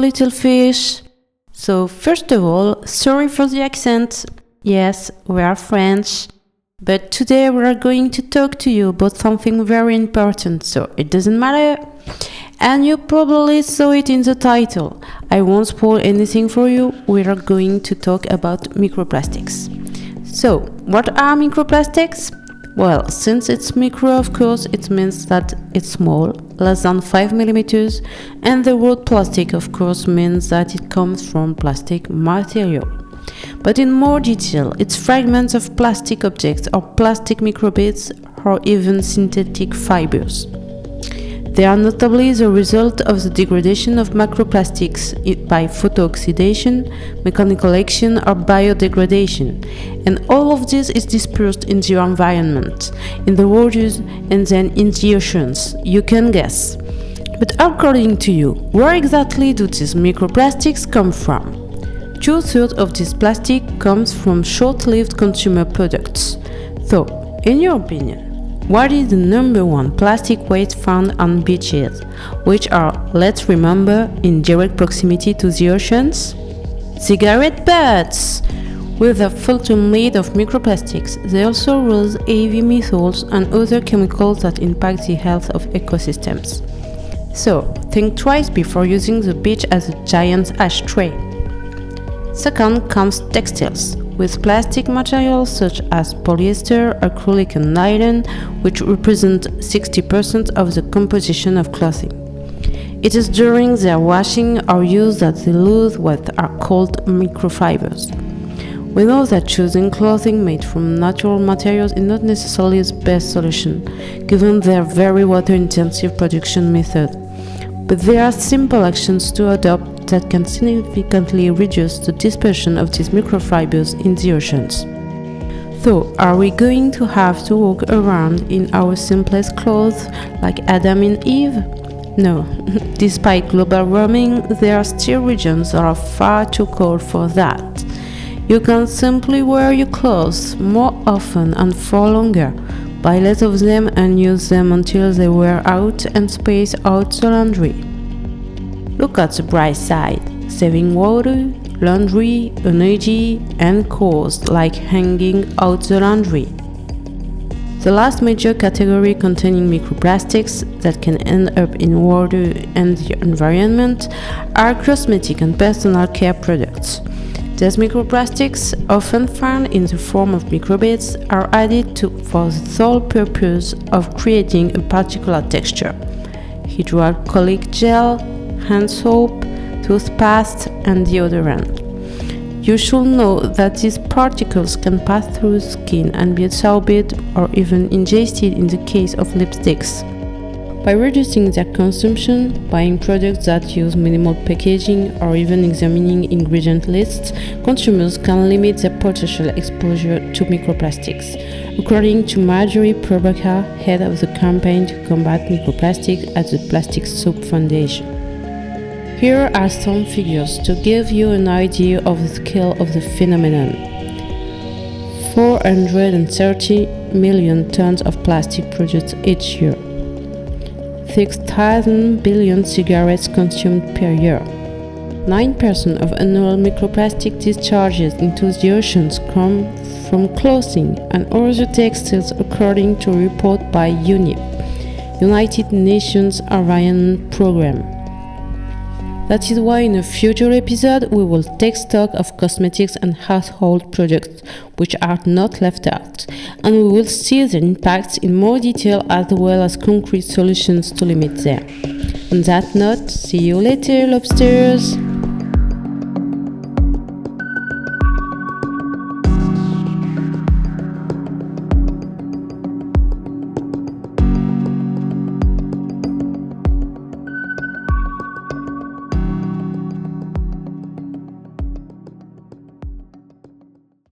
little fish. So, first of all, sorry for the accent. Yes, we are French. But today we are going to talk to you about something very important, so it doesn't matter. And you probably saw it in the title. I won't spoil anything for you. We are going to talk about microplastics. So, what are microplastics? Well, since it's micro, of course, it means that it's small, less than 5 millimeters, and the word plastic, of course, means that it comes from plastic material. But in more detail, it's fragments of plastic objects or plastic microbits or even synthetic fibers. They are notably the result of the degradation of macroplastics by photooxidation, mechanical action or biodegradation, and all of this is dispersed in the environment, in the waters and then in the oceans. You can guess. But according to you, where exactly do these microplastics come from? 2/3 of this plastic comes from short-lived consumer products. So, in your opinion, what is the number one plastic waste found on beaches, which are, let's remember, in direct proximity to the oceans? Cigarette butts! With a filter made of microplastics, they also release heavy metals and other chemicals that impact the health of ecosystems. So, think twice before using the beach as a giant ashtray. Second comes textiles, with plastic materials such as polyester, acrylic and nylon, which represent 60% of the composition of clothing. It is during their washing or use that they lose what are called microfibers. We know that choosing clothing made from natural materials is not necessarily the best solution, given their very water-intensive production method. But there are simple actions to adopt that can significantly reduce the dispersion of these microfibers in the oceans. So, are we going to have to walk around in our simplest clothes like Adam and Eve? No. Despite global warming, there are still regions that are far too cold for that. You can simply wear your clothes more often and for longer, buy less of them and use them until they wear out and space out the laundry. Look at the bright side, saving water, laundry, energy, and costs like hanging out the laundry. The last major category containing microplastics that can end up in water and the environment are cosmetic and personal care products. These microplastics, often found in the form of microbits, are added to for the sole purpose of creating a particular texture. Hydroalcoholic gel, hand soap, toothpaste, and deodorant. You should know that these particles can pass through the skin and be absorbed or even ingested in the case of lipsticks. By reducing their consumption, buying products that use minimal packaging, or even examining ingredient lists, consumers can limit their potential exposure to microplastics, according to Marjorie Probacher, head of the campaign to combat microplastics at the Plastic Soup Foundation. Here are some figures to give you an idea of the scale of the phenomenon. 430 million tons of plastic produced each year. 6,000 billion cigarettes consumed per year. 9% of annual microplastic discharges into the oceans come from clothing and other textiles, according to a report by UNEP, United Nations Environment Programme. That is why in a future episode we will take stock of cosmetics and household products which are not left out, and we will see their impacts in more detail as well as concrete solutions to limit them. On that note, see you later, lobsters!